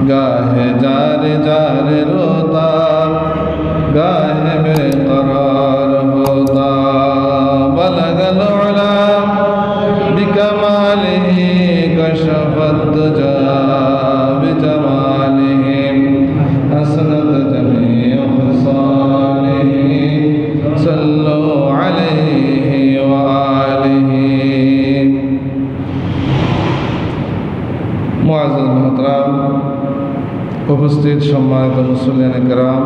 गाहे jar jar रोता गाहे बेकरार होता बलगल उला बिकमालिही कशफत दुजा बिजमालिही हसनत जमीअ खसालिही सल्लु अलैहि व आलिही। मुआज़्ज़ज़ मोहतरम उपस्थित सम्मानित मुसल्लियाने किराम,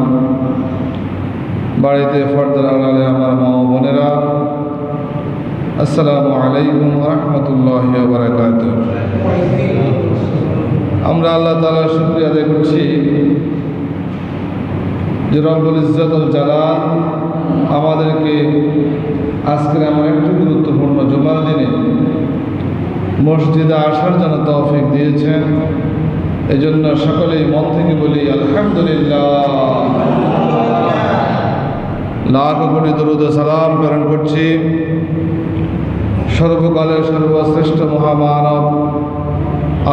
বাড়িতে ফর্দার আড়ালে আমার মা ও বোনেরা, আসসালামু আলাইকুম ওয়া রাহমাতুল্লাহি ওয়া বারাকাতুহু। আমরা আল্লাহ তাআলার শুকরিয়া আদায় করছি যে রব্বুল ইজ্জত ওয়াল জালাল আমাদেরকে আজকের এমন একটি গুরুত্বপূর্ণ জুমার দিনে মসজিদে আসার জন্য তৌফিক দিয়েছেন। এজন্য সকলেই মন থেকে বলি আলহামদুলিল্লাহ। লাখ কোটি দরুদ ও সালাম প্রেরণ করছি সর্বকালের সর্বশ্রেষ্ঠ মহামানব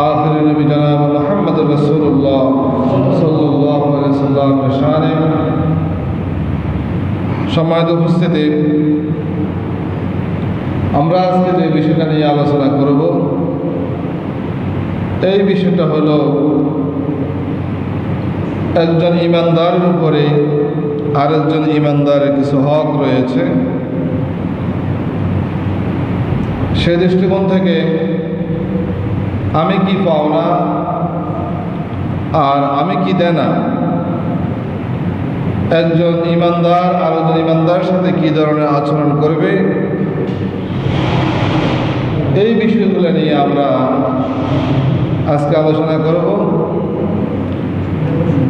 আখির নবী জনাব মুহাম্মদ রাসূলুল্লাহ সাল্লাল্লাহু আলাইহি ওয়াসাল্লামের শানে। সম্মানিত উপস্থিতি, আমরা আজকে যে বিষয়টা নিয়ে আলোচনা করব, এই বিষয়টা হলো একজন ইমানদারের উপরে আরেকজন ইমানদারের কিছু হক রয়েছে। সে দৃষ্টিকোণ থেকে আমি কি পাওনা আর আমি কি দেনা, একজন ইমানদার আরেকজন ইমানদারের সাথে কি ধরনের আচরণ করবে, এই বিষয়গুলো নিয়ে আমরা আজকে আলোচনা করব।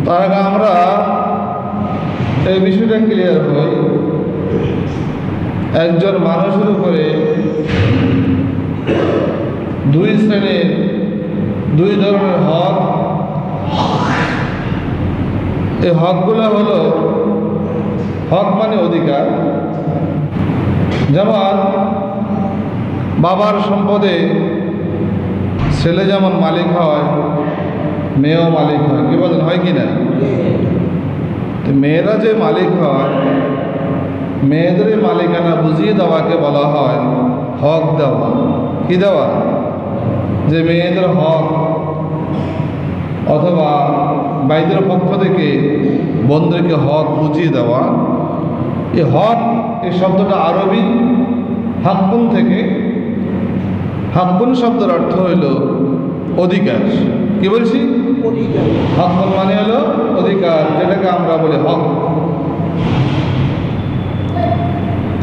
তার আগে আমরা এই বিষয়টা ক্লিয়ার হই, একজন মানুষের উপরে দুই শ্রেণীর দুই ধরনের হক। এই হকগুলো হলো হক মানে অধিকার। যেমন বাবার সম্পদে ছেলে যেমন মালিক হয়, মেয়েও মালিক হয়। কি বলেন, হয় কি না? মেয়েরা যে মালিক হয়, মেয়েদের মালিকানা বুঝিয়ে দেওয়াকে বলা হয় হক দেওয়া। কি দেওয়া? যে মেয়েদের হক, অথবা ভাইদের পক্ষ থেকে বোনদেরকে হক বুঝিয়ে দেওয়া। এই হক, এই শব্দটা আরবি হাক্কুন থেকে। হাক্কুন শব্দের অর্থ হইল অধিকার। কি বলছি? হাক্কুন মানে হলো অধিকার, যেটাকে আমরা বলি হক।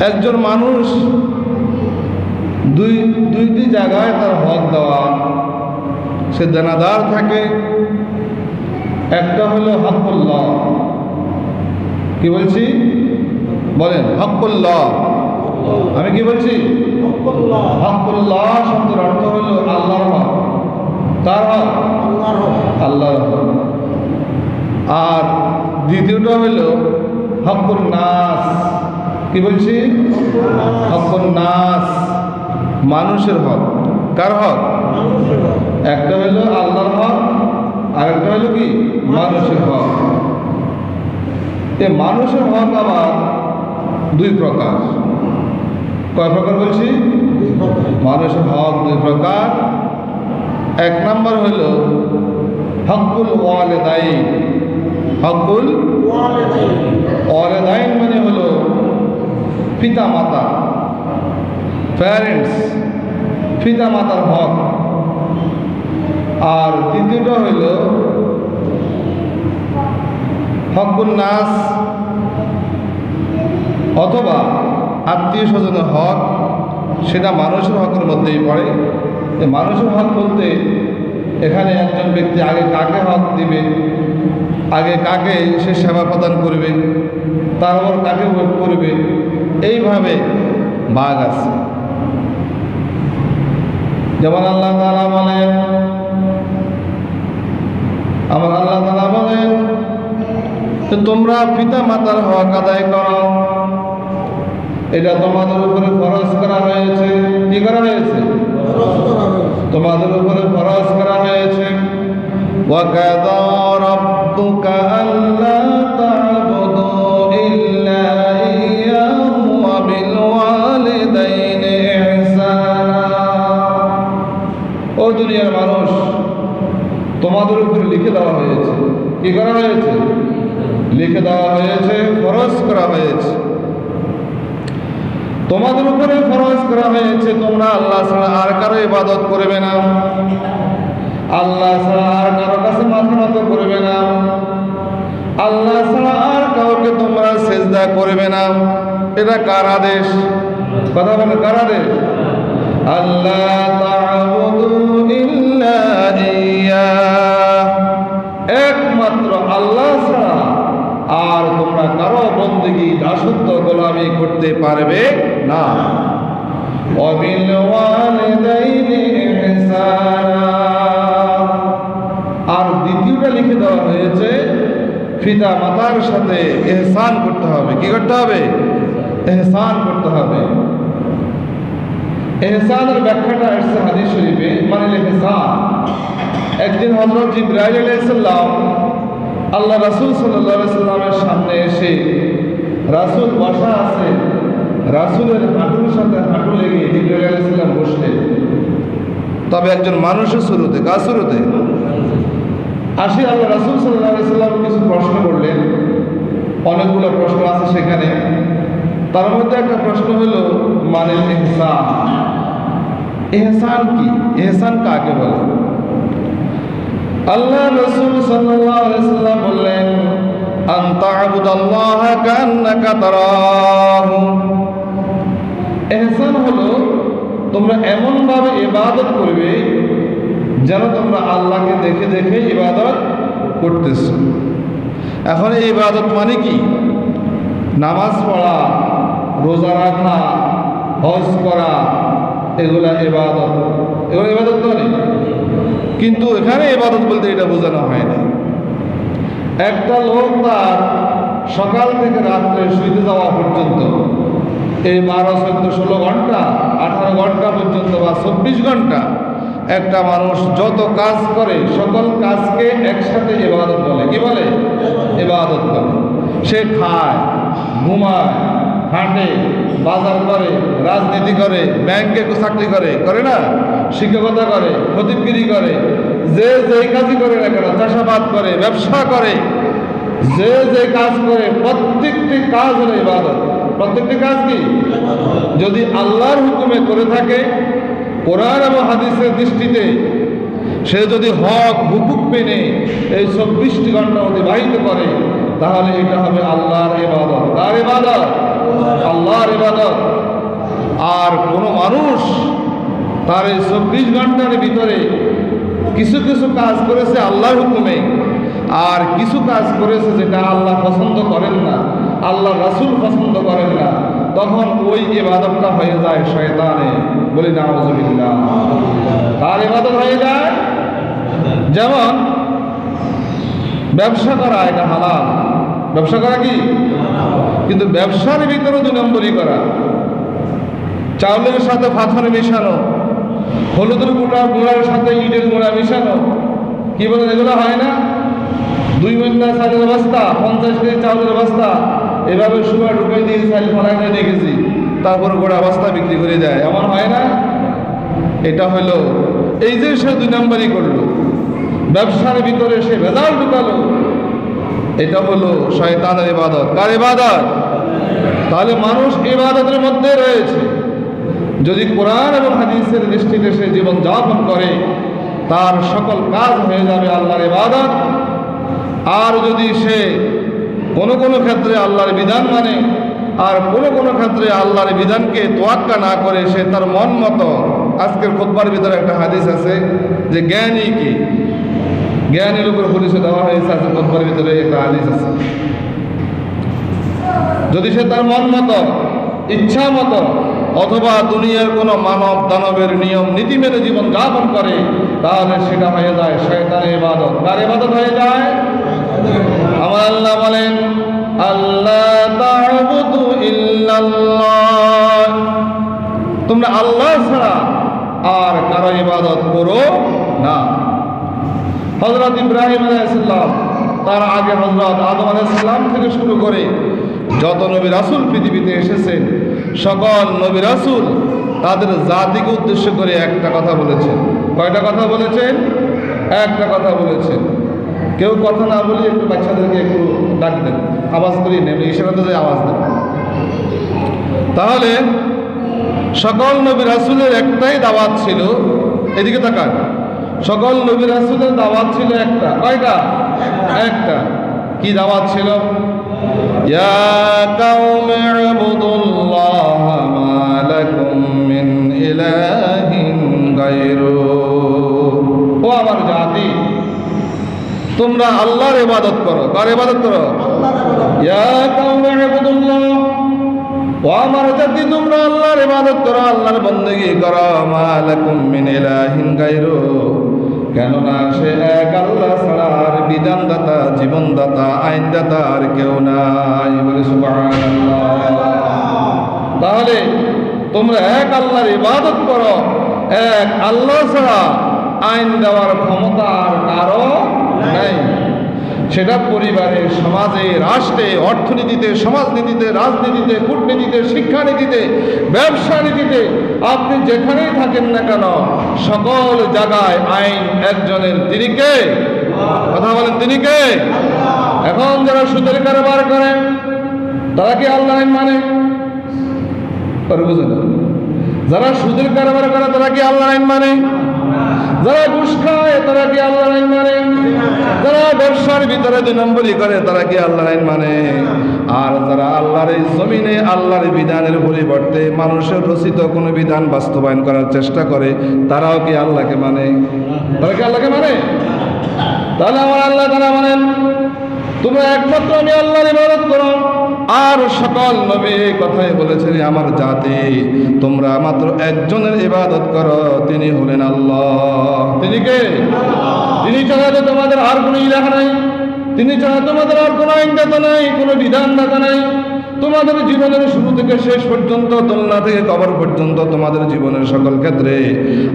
একজন মানুষ দুইটি জায়গায় তার হক দেওয়া, সে দেনাদার থাকে। একটা হলো হকুল্লাহ। কি বলছি? বলেন, হকুল্লাহ। আমি কি বলছি? হকুল্লাহ শব্দের অর্থ হলো আল্লাহর হক। কার হক? আল্লাহর হক। আর দ্বিতীয়টা হলো হকুন নাস। কি বলছি? হকুন নাস, মানুষের হক। কার হক? একটা হলো আল্লাহর হক, আর একটা হলো কি? মানুষের হক। এই মানুষের হক আবার দুই প্রকার। কয় প্রকার বলছি? মানুষের হক দুই প্রকার। এক নম্বর হইল হকুল ওয়ালিদাইন। হকুল ওয়ালিদাইন মানে হলো পিতা মাতা, প্যারেন্টস, পিতা মাতার হক। আর দ্বিতীয়টা হইল হকুন নাস, অথবা আত্মীয় স্বজনের হক। সেটা মানুষের হকের মধ্যেই পড়ে। মানুষের হক বলতে এখানে একজন ব্যক্তি আগে কাকে হক দিবে, আগে কাকে সে সেবা প্রদান করবে, তারপর কাকে ভোগ করবে, এইভাবে ভাগ আছে। যেমন আল্লাহ তাআলা বলেন, আমার আল্লাহ তাআলা বলেন যে তোমরা পিতা মাতার হক আদায় করো। এটা তোমাদের উপরে ফরজ করা হয়েছে। কি করা হয়েছে? তোমাদের উপরে ফরজ করা হয়েছে। وَقَضَى رَبُّكَ أَلَّا تَعْبُدُوا إِلَّا إِيَّاهُ وَبِالْوَالِدَيْنِ إِحْسَانًا। ও দুনিয়ার মানুষ, তোমাদের উপরে লিখে দেওয়া হয়েছে। কি করা হয়েছে? লিখে দেওয়া হয়েছে, ফরজ করা হয়েছে। তোমাদের উপরে ফরজ করা হয়েছে তোমরা আল্লাহ ছাড়া আর কারো ইবাদত করবে না, আল্লাহ ছাড়া আর কারো কাছে মাথা নত করবে না, আল্লাহ ছাড়া আর কাউকে তোমরা সিজদা করবে না। এটা কার আদেশ? কথা বলে, কার আদেশ? আল্লাহ তা'বুদু ইল্লা ইয়্যাহ, একমাত্র আল্লাহ ছাড়া আর তোমরা কারো বন্দেগী দাসত্ব গোলামি করতে পারবে না। ওয়াবিল ওয়ালিদাইনি ইহসানা, আর দ্বিতীয়টা লিখে দেওয়া হয়েছে পিতা মাতার সাথে ইহসান করতে হবে। কি করতে হবে? ইহসান করতে হবে। ইহসানের ব্যাখ্যাটা আসছে হাদিস শরীফে, মানে ইহসান। একদিন হযরত জিবরাইল আলাইহিস সালাম আল্লাহ রাসূল সাল্লাল্লাহু আলাইহি সাল্লামের সামনে এসে, রাসূল বসা আছে, রাসূলের হাঁটুর সাথে হাঁটু লেগে জিবরাইল আলাইহিস সালাম বসলেন। তবে একজন মানুষের শুরুতে, কার শুরুতে? আসি আল্লাহ রাসূল সাল্লাল্লাহু আলাইহি সাল্লাম কিছু প্রশ্ন করলেন। অনেকগুলো প্রশ্ন আছে সেখানে। তার মধ্যে একটা প্রশ্ন হলো মানে ইহসান। ইহসান কি? ইহসান কাকে বলে? আল্লাহ রাসূল সাল্লাল্লাহু আলাইহি সাল্লাম বললেন, আন তা'বুদাল্লাহা কান্নাকা তারাহু। ইহসান হলো তোমরা এমন ভাবে ইবাদত করবে যেন তোমরা আল্লাহকে দেখে দেখে ইবাদত করতেছো। এখন এই ইবাদত মানে কি? নামাজ পড়া, রোজা রাখা, হজ করা, এগুলা ইবাদত। এগুলো ইবাদত নয়, কিন্তু এখানে ইবাদত বলতে এটা বোঝানো হয় না। একটা লোক তার সকাল থেকে রাত্রে শুইতে যাওয়া পর্যন্ত এই 12, 14, 16 ঘন্টা, 18 ঘন্টা পর্যন্ত বা 24 ঘন্টা একটা মানুষ যত কাজ করে সকল কাজকে একসাথে ইবাদত বলে। কি বলে? ইবাদত বলে। সে খায়, ঘুমায়, হাঁটে, বাজার করে, রাজনীতি করে, ব্যাংকে চাকরি করে, করে না? শিক্ষকতা করে, খতিবগিরি করে, যে যেই কাজই করে না কেন, চাষাবাদ করে, ব্যবসা করে, যে যে কাজ করে প্রত্যেকটি কাজ হলো ইবাদত। প্রত্যেকটি কাজ কি? যদি আল্লাহর হুকুমে করে থাকে, কোরআন এবং হাদিসের দৃষ্টিতে সে যদি হক হুকুম মেনে এই 24টি ঘন্টা অতিবাহিত করে, তাহলে এটা হবে আল্লাহর ইবাদত। কার ইবাদত? আল্লাহর ইবাদত। আর কোনো মানুষ তার এই 24 ঘন্টার ভিতরে কিছু কিছু কাজ করেছে আল্লাহর হুকুমে, আর কিছু কাজ করেছে যেটা আল্লাহ পছন্দ করেন না, আল্লাহ রাসূল পছন্দ করেন না, তখন ওই ইবাদতটা হয়ে যায় শয়তানের। বলি নাউযুবিল্লাহ। তার ইবাদত হয়ে যায়। যেমন ব্যবসা করা, এটা হালাল। ব্যবসা করা কি? কিন্তু ব্যবসার ভিতরে 2 নম্বরই করা, চাউলের সাথে পাথর মিশানো, হলুদের গুঁড়ার সাথে ইটের গুঁড়া মিশানো, কি বলে? এগুলো হয় না? 2 মহিনা চালের বস্তা, 50 কেজি চাউলের বস্তা এভাবে সময় ঢুকে দিয়ে চাল ফলাই নিয়ে দেখেছি, তারপরে গোড়া বস্তা বিক্রি করে দেয়। এমন হয় না? এটা হলো এই যে সে 2 নম্বরই করলো, ব্যবসার ভিতরে সে ভেজাল ঢুকালো, এটা হলো শয়তানের ইবাদত। কার ইবাদত? তাহলে মানুষ ইবাদতের মধ্যে রয়েছে। যদি কোরআন এবং হাদিসের দৃষ্টিতে সে জীবন যাপন করে, তার সকল কাজ হয়ে যাবে আল্লাহর ইবাদত। আর যদি সে কোনো কোনো ক্ষেত্রে আল্লাহর বিধান মানে, আর কোনো কোনো ক্ষেত্রে আল্লাহর বিধানকে তোয়াক্কা না করে সে তার মন মতো, আজকের খুতবার ভিতরে একটা হাদিস আছে যে জ্ঞানী কি, জ্ঞানী লোকের পরিচয় দেওয়া হয়েছে, আজকের খুতবার ভিতরে একটা হাদিস আছে। যদি সে তার মন মতো, ইচ্ছা মতো, অথবা দুনিয়ার কোনো মানব দানবের নিয়ম নীতি মেনে জীবন যাপন করে, তাহলে সেটা হয়ে যায় শয়তানের ইবাদত। কার ইবাদত হয়ে যায়? আমার আল্লাহ বলেন, আল্লাহ তা'বুদু ইল্লাল্লাহ, তোমরা আল্লাহ ছাড়া আর কারো ইবাদত করো না। হযরত ইব্রাহিম আলাইহিস সালাম, তার আগে হযরত আদম আলাইহিস সালাম থেকে শুরু করে যত নবী রাসূল পৃথিবীতে এসেছেন, সকল নবী রাসূল তাদের জাতিকে উদ্দেশ্য করে একটা কথা বলেছেন। কয়টা কথা বলেছেন? একটা কথা বলেছেন। কেউ কথা না বলে একটু বাচ্চাদেরকে একটু ডাক দেন, আওয়াজ করিয়ে নেন, ইশারাতে যে আওয়াজ দেন। তাহলে সকল নবী রাসূলের একটাই দাওয়াত ছিল, এদিকে তাকান, সকল নবী রাসূলের দাওয়াত ছিল একটা। কয়টা? একটা। কি দাওয়াত ছিল? ইয়া কাওমি ইবুদুল্লাহ মা লাকুম মিন ইলাহিন গায়রু। ও আমার জাতি, তোমরা আল্লাহর ইবাদত করো। কার ইবাদত করো? ইয়া কাওমি ইবুদুল্লাহ, ও আমার জাতি, তোমরা আল্লাহর ইবাদত করো, আল্লাহর বন্দেগী করো। মা লাকুম মিন ইলাহিন গায়রু, কেননা সে এক আল্লাহ ছাড়া আর বিধানদাতা, জীবনদাতা, আইনদাতা আর কেউ নাই। বলে সুবহানাল্লাহ। তাহলে তোমরা এক আল্লাহর ইবাদত করো, এক আল্লাহ ছাড়া আইন দেওয়ার ক্ষমতা আর কারো নাই। সেটা পরিবারে, সমাজে, রাষ্ট্রে, অর্থনীতিতে, সমাজনীতিতে, রাজনীতিতে, কূটনীতিতে, শিক্ষানীতিতে, ব্যবসা নীতিতে, আপনি যেখানেই থাকেন না কেন, সকল জায়গায় আইন একজনের। তিনি কে? কথা বলেন, তিনি কে? এখন যারা সুদের কারবার করেন তারা কি আল্লাহর আইন মানে? বুঝে না। যারা সুদের কারবার করে তারা কি আল্লাহর আইন মানে? যারা ঘুষ খায় তারা কি আল্লাহর আইন মানে? যারা ব্যবসার ভিতরে 2 নম্বরই করে তারা কি আল্লাহর আইন মানে? আর যারা আল্লাহর এই জমিনে আল্লাহর বিধানের পরিবর্তে মানুষের রচিত কোনো বিধান বাস্তবায়ন করার চেষ্টা করে তারাও কি আল্লাহকে মানে? তারা কি আল্লাহকে মানে? তাহলে আমার আল্লাহ তারা মানেন, তোমরা একমাত্র আমি আল্লাহর ইবাদত করো। আর সকল নবী এই কথাই বলেছেন, আমার জাতি, তোমরা মাত্র একজনের ইবাদত করো, তিনি হলেন আল্লাহ। তিনি কে? তিনি ছাড়া তো তোমাদের আর কোনো ইলাহ নাই, তিনি ছাড়া তোমাদের আর কোনো আইনদাতা নাই, কোনো বিধানদাতা নাই। তোমাদের জীবনের শুরু থেকে শেষ পর্যন্ত, দোলনা থেকে কবর পর্যন্ত, তোমাদের জীবনের সকল ক্ষেত্রে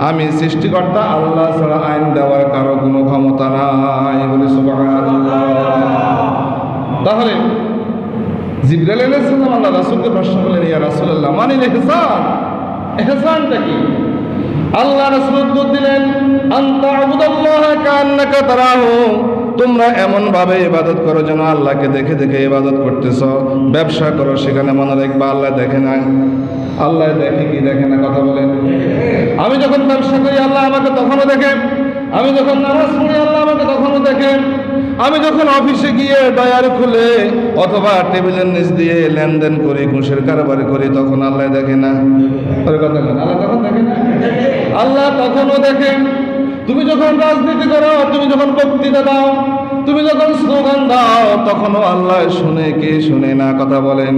আমি সৃষ্টিকর্তা আল্লাহ ছাড়া আইন দেওয়ার কারো কোনো ক্ষমতা নাই। বলে সুবহানাল্লাহ। তাহলে জিবরাইল আলাইহিস সালাম আল্লাহ রাসূলকে প্রশ্ন করলেন, ইয়া রাসূলুল্লাহ, মানিল ইহসান, ইহসানটা কি? আল্লাহ রাসূল উত্তর দিলেন, আনতা আবুদাল্লাহ কান্নাকা তারাহু, তোমরা এমন ভাবে ইবাদত করো যেন আল্লাহকে দেখে দেখে ইবাদত করতেছ। ব্যবসা করো, সেখানে মনে রাখবা আল্লাহ দেখে না। আল্লাহ দেখে কি দেখে না? কথা বলেন। আমি যখন ব্যবসা করি আল্লাহ আমাকে তখনও দেখে, আমি যখন নামাজ পড়ি আল্লাহ আমাকে তখনও দেখে, আমি যখন অফিসে গিয়ে ডায়ার খুলে অথবা টেবিলের নিচ দিয়ে লেনদেন করি, ঘুষের কারবার করি, তখন আল্লাহ দেখে না? কথা বলেন, আল্লাহ তখন দেখে না? আল্লাহ তখনও দেখে। তুমি যখন রাজনীতি করো, তুমি যখন বক্তৃতা দাও, তুমি যখন স্লোগান দাও, তখনও আল্লাহ শুনে কি শুনে না? কথা বলেন।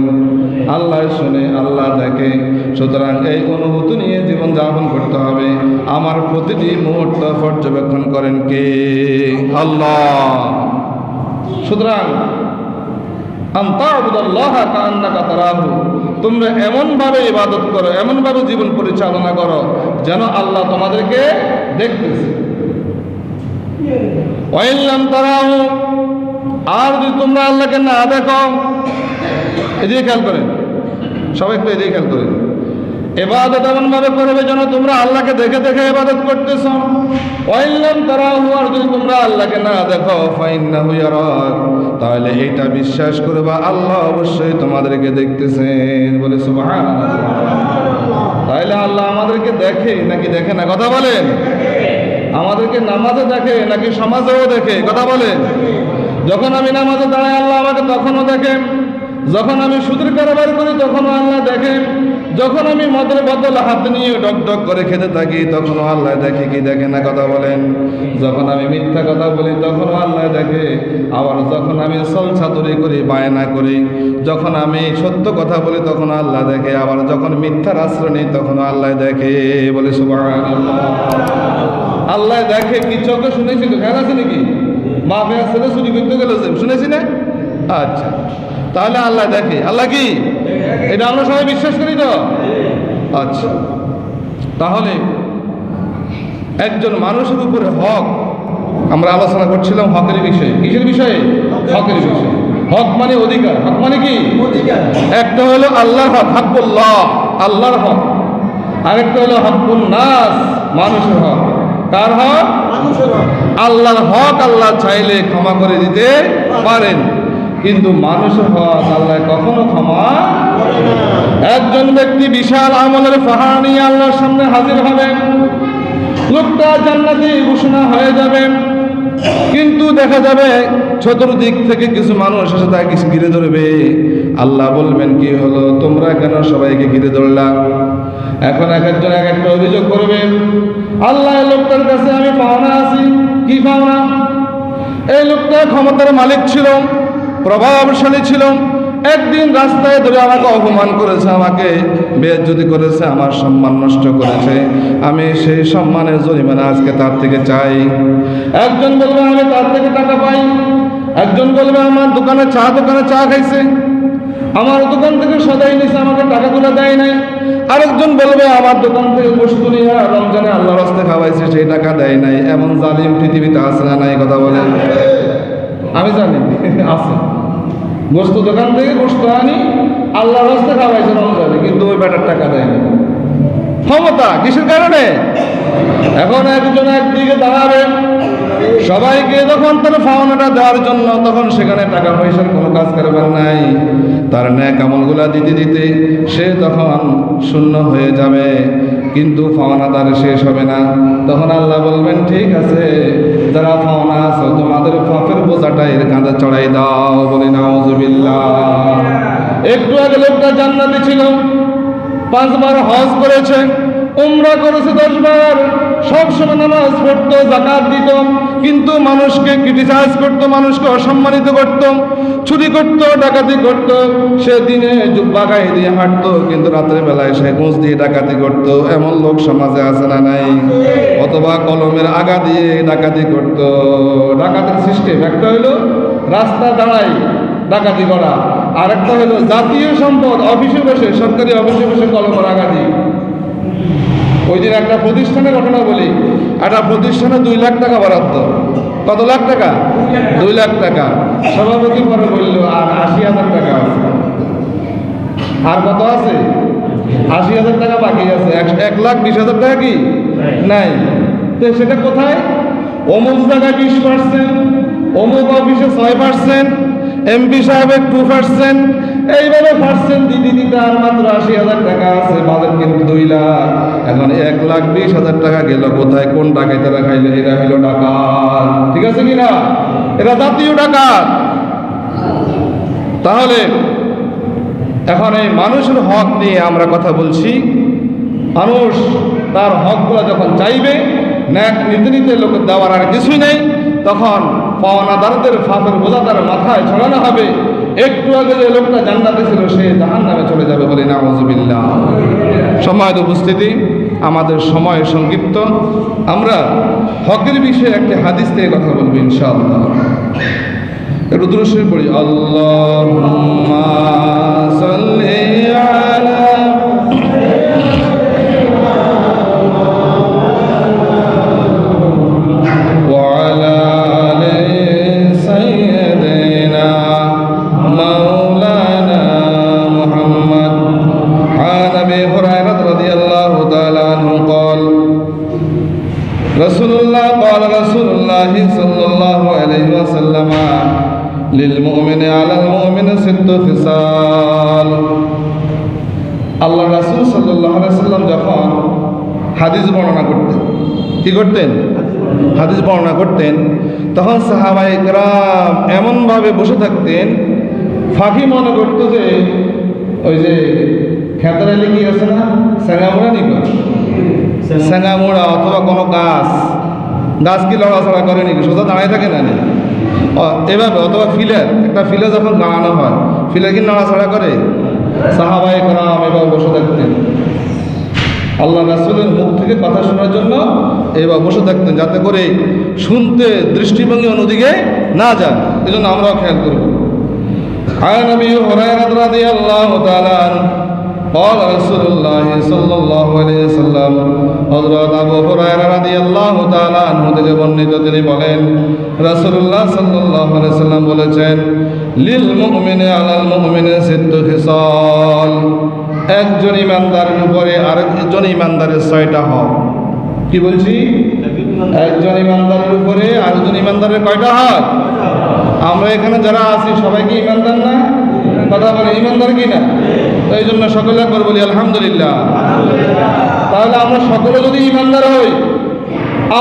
আল্লাহ শুনে, আল্লাহ দেখে। সুতরাং এই অনুভূতি নিয়ে জীবন যাপন করতে হবে। আমার প্রতিটি মুহূর্ত পর্যবেক্ষণ করেন কে? আল্লাহ। সুতরাং আনতা আবুদাল্লাহ কান্নাকা তারাহু, তোমরা এমনভাবে ইবাদত করো, এমনভাবে জীবন পরিচালনা করো যেন আল্লাহ তোমাদেরকে দেখতেছে। ওয়াইল্লাম তারাহু, আর যদি তোমরা আল্লাহকে না দেখো, এদিকে খেয়াল করেন, সবাই একটু এদিকে খেয়াল করেন। ইবাদত এমনভাবে করবে যেন তোমরা আল্লাহকে দেখে দেখে ইবাদত করতেছ। ওয়াইল্লাম তারাহু, আর যদি তোমরা আল্লাহকে না দেখো, ফাইন্নাহু ইয়ারাক, তাহলে এইটা বিশ্বাস করবা আল্লাহ অবশ্যই তোমাদেরকে দেখতেছেন। বলে সুবহানাল্লাহ। তাহলে আল্লাহ আমাদেরকে দেখে নাকি দেখে না? কথা বলেন। আমাদেরকে নামাজে দেখে নাকি সমাজেও দেখে? কথা বলেন। যখন আমি নামাজে দাঁড়াই আল্লাহ আমাকে তখনও দেখেন, যখন আমি সুদের কারবার করি তখনও আল্লাহ দেখেন, যখন আমি মদের বোতল হাতে নিয়ে ডক ডক করে খেতে থাকি তখনও আল্লাহ দেখে কি দেখে না? কথা বলেন। যখন আমি মিথ্যা কথা বলি তখনও আল্লাহ দেখে, আবার যখন আমি ছলছাতুরি করি, বায়না করি, যখন আমি সত্য কথা বলি তখন আল্লাহ দেখে, আবার যখন মিথ্যার আশ্রয় নিই তখনও আল্লাহ দেখে। বলে সুবহানাল্লাহ। আল্লাহ দেখে কি? চোখে শুনেছি তো, খেয়াল আছে নাকি? মা ফেরা ছেলে চুরি করতে গেল, শুনেছি না? আচ্ছা, তাহলে আল্লাহ দেখে। আল্লাহ কি? এটা আমরা সবাই বিশ্বাস করি তো? আচ্ছা, তাহলে একজন মানুষের উপরে হক আমরা আলোচনা করছিলাম হকের বিষয়ে। কিসের বিষয়ে? হকের বিষয়ে। হক মানে অধিকার। হক মানে কি? একটা হলো আল্লাহর হক, হাক্কুল্লাহ, আল্লাহর হক। আরেকটা হলো হাক্কুন নাস, মানুষের হক। কার হক? আল্লাহর হক আল্লাহ চাইলে ক্ষমা করে দিতে পারেন, কিন্তু মানুষের হক আল্লাহ কখনো ক্ষমা করেন না। একজন ব্যক্তি বিশাল আমলের পাহাড় নিয়ে আল্লাহর সামনে হাজির হবেন, লোকটা জান্নাতি ঘোষণা হয়ে যাবে, কিন্তু দেখা যাবে চতুর্দিক থেকে কিছু মানুষ এসে তাকে ঘিরে ধরবে। আল্লাহ বলবেন, কি হলো, তোমরা কেন সবাইকে ঘিরে ধরলা? এখন এক একজন এক একটা অভিযোগ করবেন, আল্লাহ এই লোকটার কাছে আমি পাওনা আছি। কি পাওনা? এই লোকটা ক্ষমতার মালিক ছিল, প্রভাবশালী ছিল, একদিন রাস্তায় ধরে আমাকে অপমান করেছে, আমাকে বেইজ্জতি করেছে, আমার সম্মান নষ্ট করেছে, আমি সেই সম্মানের জরিমানা আজকে তার থেকে চাই। একজন বলবে আমি তার থেকে টাকা পাই, একজন বলবে আমার দোকানে চা খাইছে, আমার দোকান থেকে সদাই নিছে, আমাকে টাকাগুলো দেয় নাই। আরেকজন বলবে আমার দোকান থেকে বস্তু নিয়ে রমজানে আল্লাহর রাস্তায় খাওয়াইছে, সেই টাকা দেয় নাই। এমন জালিম পৃথিবীতে আছে না নাই? কথা বলেন। আমি জানি আছে, গোস্ত দোকান থেকে গোস্ত আনি, আল্লাহর রাস্তায় খাওয়াইছে রমজানে, কিন্তু ওই ব্যাটার টাকা দেয়নি। ক্ষমতা কিসের কারণে? এখন একজন একদিকে দাঁড়াবে, সবাইকে যখন তার পাওনাটা দেওয়ার জন্য, তখন সেখানে টাকা পয়সার কোনো কাজ করবার নাই। তার ন্যাক আমলগুলা দিতে দিতে সে তখন শূন্য হয়ে যাবে, কিন্তু পাওনাদার শেষ হবে না। তখন আল্লাহ বলবেন, ঠিক আছে, যারা পাওনা আছো তোমাদের পাপের বোঝাটা এর কাঁধে চড়াই দাও। বলি নাউজুবিল্লাহ। একটু আগে লোকটা জান্নাতি ছিল, 5 বার হজ করেছে, উমরা করেছে 10 বার, সবসময় নামাজ পড়তো, যাকাত দিত, কিন্তু মানুষকে ক্রিটিসাইজ করতো, মানুষকে অসম্মানিত করতো, চুরি করতো, ডাকাতি করতো। সে দিনে জুব্বা গায়ে দিয়ে হাঁটতো, কিন্তু রাতের বেলায় সে গোঁজ দিয়ে ডাকাতি করতো। এমন লোক সমাজে আছে না নাই? অথবা কলমের আগা দিয়ে ডাকাতি করতো। ডাকাতির সিস্টেম একটা হইলো রাস্তা দাঁড়াই ডাকাতি করা, আর একটা হলো জাতীয় সম্পদ অফিসে বসে, সরকারি অফিসে বসে কলমের আগা দিয়ে। ওই দিন একটা প্রতিষ্ঠানের ঘটনা বলি, একটা প্রতিষ্ঠানে 2 লাখ টাকা বরাদ্দ। কত লাখ টাকা? 2 লাখ টাকা। সভাপতি পরে বলল আর 80,000 টাকা আছে। আর কত আছে? 80,000 টাকা বাকি আছে। 1,20,000 টাকা কি নাই? তো সেটা কোথায়? অমুক জায়গায় 20%, অমুক অফিসে 6%, এমপি সাহেবের 2%, এইভাবে পার্সেন্ট দিতে দিতে আর মাত্র 80,000 টাকা আছে। বাজেট কিন্তু 2 লাখ। এখন 1,20,000 টাকা গেল কোথায়? কোন ডাকাইতে খাইলে? এরা হইল ডাকাত। ঠিক আছে কিনা? এরা জাতীয় ডাকাত। তাহলে এখন এই মানুষের হক নিয়ে আমরা কথা বলছি। মানুষ তার হকগুলো যখন চাইবে, ন্যাক নিতে নিতে লোক দেওয়ার আর কিছুই নেই, তখন পাওনাদারদের ফাঁপের বোঝা তার মাথায় ছড়ানো হবে। একটু আগে যে লোকটা জান্নাতে ছিল, সে জাহান্নামে চলে যাবে। বলি নাউজুবিল্লাহ। সম্মানিত উপস্থিতি, আমাদের সময় সংক্ষিপ্ত, আমরা হকের বিষয়ে একটি হাদিস থেকে কথা বলবো ইনশাআল্লাহ। একটু দুরূদ শরীফ পড়ি। আল্লাহুম্মা সাল্লি আলা রাসূলুল্লাহ قال رسول الله صلى الله عليه وسلم للمؤمن على المؤمن 6 خصال। আল্লাহ রাসূল সাল্লাল্লাহু আলাইহি ওয়াসাল্লাম যখন হাদিস বর্ণনা করতেন, কি করতেন? হাদিস বর্ণনা করতেন, তখন সাহাবায়ে কেরাম এমনভাবে বসে থাকতেন, ফাঁকি মনে করতো যে ওই যে খেতারালি কি আছে না, স্যাঙ্গামোড়া নিবা, স্যাঙ্গামোড়া অথবা কোনো গাছ কি লড়াচড়া করে নাকি? সোজা দাঁড়ায় থাকে না? এভাবে। অথবা ফিলার, একটা ফিলার যখন দাঁড়ানো হয়, ফিলার কি নড়াচড়া করে? সাহাবায়ে কেরাম এভাবে বসে থাকতেন, আল্লাহ রাসূলের মুখ থেকে কথা শোনার জন্য এভাবে বসে থাকতেন, যাতে করে শুনতে দৃষ্টিভঙ্গি অন্যদিকে না যায়। এই জন্য আমরাও খেয়াল করব। আন নবী হুরায়রা রাদিয়াল্লাহু তাআলা قال رسول الله صلى الله عليه وسلم হযরত আবু হুরায়রা রাদিয়াল্লাহু তাআলা আনহু থেকে বর্ণিত, তিনি বলেন রাসূলুল্লাহ সাল্লাল্লাহু আলাইহি ওয়াসাল্লাম বলেছেন, লিল মুমিনি আলাল মুমিনি সিত্তু খিসাল, একজন ইমানদারের উপরে আরেকজন ইমানদারের 6টা হক। কি বলছি? একজন ইমানদারের উপরে আরেকজন ইমানদারের কয়টা হক? আমরা এখানে যারা আছি সবাই কি ইমানদার না? কথা বলে ইমানদার কি না? তো এই জন্য সকলে একবার বলি আলহামদুলিল্লাহ। তাহলে আমরা সকলে যদি ইমানদার হই,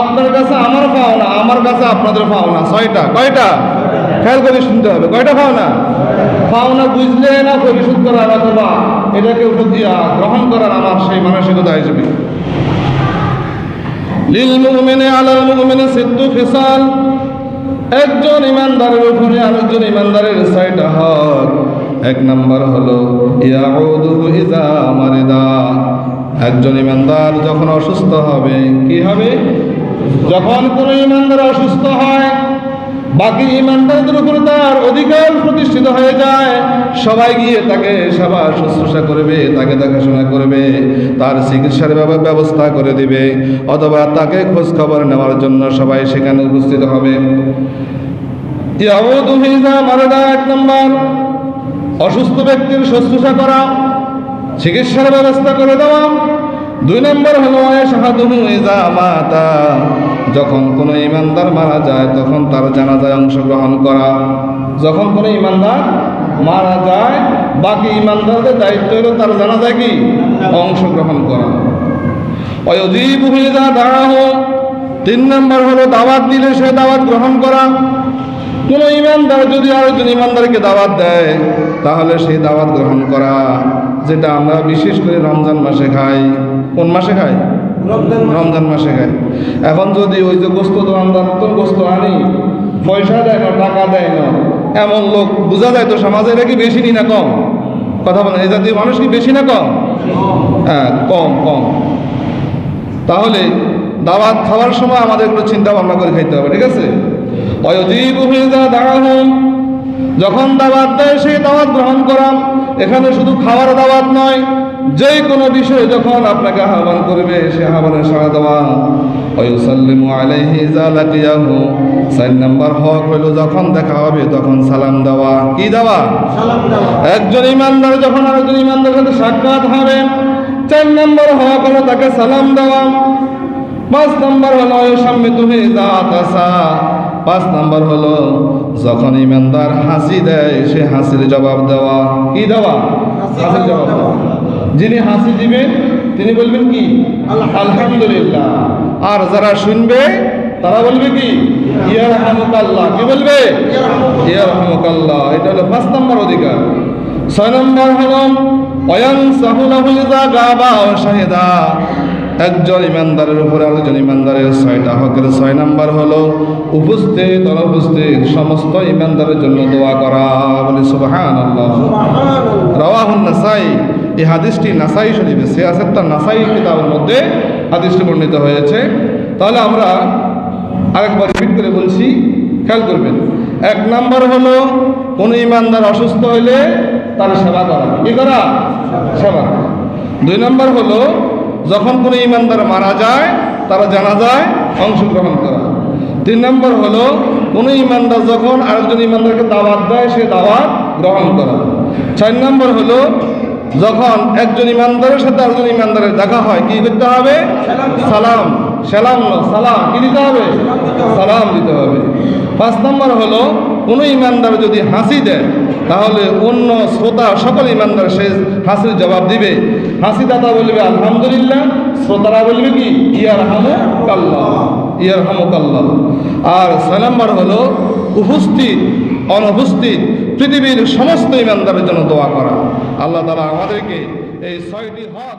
আপনার কাছে আমার পাওনা, আমার কাছে আপনাদের পাওনা 6টা। কয়টা? খেয়াল করে শুনতে হবে। কয়টা পাওনা? পাওনা বুঝলে না পরিশোধ করার অথবা এটাকে গ্রহণ করার আমার সেই মানসিকতা হিসেবে। লিল মুমিনি আলাল মুমিনি সিত্তু খিসাল, একজন ইমানদারের উপরে আরেকজন ইমানদারের 6টা হক। 1 নম্বর হলো ইয়াউদুহু ইযা মারিদা, একজন ইমানদার যখন অসুস্থ হবে, কি হবে? যখন কোনো ইমানদার অসুস্থ হয়, বাকি ইমানদারদের উপর তার অধিকার প্রতিষ্ঠিত হয়ে যায়। সবাই গিয়ে তাকে সেবা শুশ্রূষা করবে, তাকে দেখাশোনা করবে, তার চিকিৎসার ব্যবস্থা করে দিবে, অথবা তাকে খোঁজ খবর নেওয়ার জন্য সবাই সেখানে উপস্থিত হবে। ইয়াউদুহু ইযা মারিদা, 1 নম্বর অসুস্থ ব্যক্তির শুশ্রূষা করা, চিকিৎসার ব্যবস্থা করে দেওয়া। 2 নম্বর হলো ইয়াশহাদুহু ইযা মাতা, যখন কোনো ইমানদার মারা যায় তখন তার জানাজায় অংশগ্রহণ করা। যখন কোনো ইমানদার মারা যায়, বাকি ইমানদারদের দায়িত্ব হলো তার জানাজায় কি? অংশগ্রহণ করা। ওয়ায়ুজিবুহু ইযা দাআহু, 3 নম্বর হলো দাওয়াত দিলে সে দাওয়াত গ্রহণ করা। কোনো ইমানদার যদি আরেকজন ইমানদারকে দাওয়াত দেয়, তাহলে সেই দাওয়াত গ্রহণ করা, যেটা আমরা বিশেষ করে রমজান মাসে খাই। কোন মাসে খাই? রমজান মাসে খাই। এখন যদি ওই যে গোস্ত দোকানদার গোস্ত আনি, পয়সা দেয় না, টাকা দেয় না, এমন লোক বোঝা যায় তো সমাজে, এটা কি বেশি নি না কম? কথা বলেন, এই জাতীয় মানুষ কি বেশি না কম? হ্যাঁ, কম কম। তাহলে দাওয়াত খাওয়ার সময় আমাদের একটু চিন্তা ভাবনা করে খাইতে হবে, ঠিক আছে? ওয়ায়ুজিবুহু ইযা দাআহুম, যখন দাওয়াত দেয় সেই দাওয়াত গ্রহণ করা। এখানে শুধু খাওয়ার দাওয়াত নয়, যে কোনো বিষয়ে যখন আপনাকে আহ্বান করবে সে আহ্বানে সাড়া দেওয়া। ওয়ায়ুসাল্লিমু আলাইহি ইযা লাকিয়াহু, 4 নম্বর হক হলো যখন দেখা হবে তখন সালাম দেওয়া। কি দেওয়া? সালাম দেওয়া। একজন ইমানদার যখন আরেকজন ইমানদারের সাথে সাক্ষাৎ হবে, 4 নম্বর হক হলো তাকে সালাম দেওয়া। 5 নম্বর হলো ইউসাম্মিতুহু ইযা আতাসা, 5 নম্বর হলো যখন ইমানদার হাসি দেয় সে হাসির জবাব দেওয়া। কি দেওয়া? হাসির জবাব দেওয়া। যিনি হাসি দিবেন তিনি বলবেন কি? আলহামদুলিল্লাহ। আর যারা শুনবে তারা বলবে কি? ইয়ারহামুকাল্লাহ। কি বলবে? ইয়ারহামুকাল্লাহ। এটা হলো 5 নম্বর অধিকার। 6 নম্বর হলো ওয়ায়ানসাহু লাহু ইযা গাবা ওয়া শাহিদা, একজন ইমানদারের উপরে আরেকজন ইমানদারের 6টা হকের 6 নম্বর হলো উপস্থিত অনুপস্থিত সমস্ত ইমানদারের জন্য দোয়া করা। বলে সুবহানাল্লাহ। রাওয়াহুন নাসাই, এই হাদিসটি নাসাই শরীফে সিয়াসাত নাসাই কিতাবের মধ্যে হাদিসটি বর্ণিত হয়েছে। তাহলে আমরা আরেকবার রিপিট করে বলছি, খেয়াল করবেন। 1 নম্বর হলো কোনো ইমানদার অসুস্থ হইলে তার সেবা করা। কি করা? সেবা করা। 2 নম্বর হলো যখন কোনো ইমানদার মারা যায় তারা জানাজায় অংশগ্রহণ করা। 3 নম্বর হলো কোনো ইমানদার যখন আরেকজন ইমানদারকে দাওয়াত দেয় সে দাওয়াত গ্রহণ করা। 4 নম্বর হলো যখন একজন ইমানদারের সাথে আরেকজন ইমানদারের দেখা হয় কি করতে হবে? সালাম। সালাম কি দিতে হবে? সালাম দিতে হবে। 5 নম্বর হলো কোনো ইমানদার যদি হাসি দেয় তাহলে অন্য শ্রোতা সকল ইমানদার সে হাসির জবাব দিবে। হাসিদাতা বলবে আলহামদুলিল্লাহ, শ্রোতারা বলবে কি? ইয়ারহামুকাল্লাহ, ইয়ারহামুকাল্লাহ। আর 6 নম্বর হলো উপস্থিত অনুপস্থিত পৃথিবীর সমস্ত ইমানদারের জন্য দোয়া করা। আল্লাহ তাআলা আমাদেরকে এই 6টি হক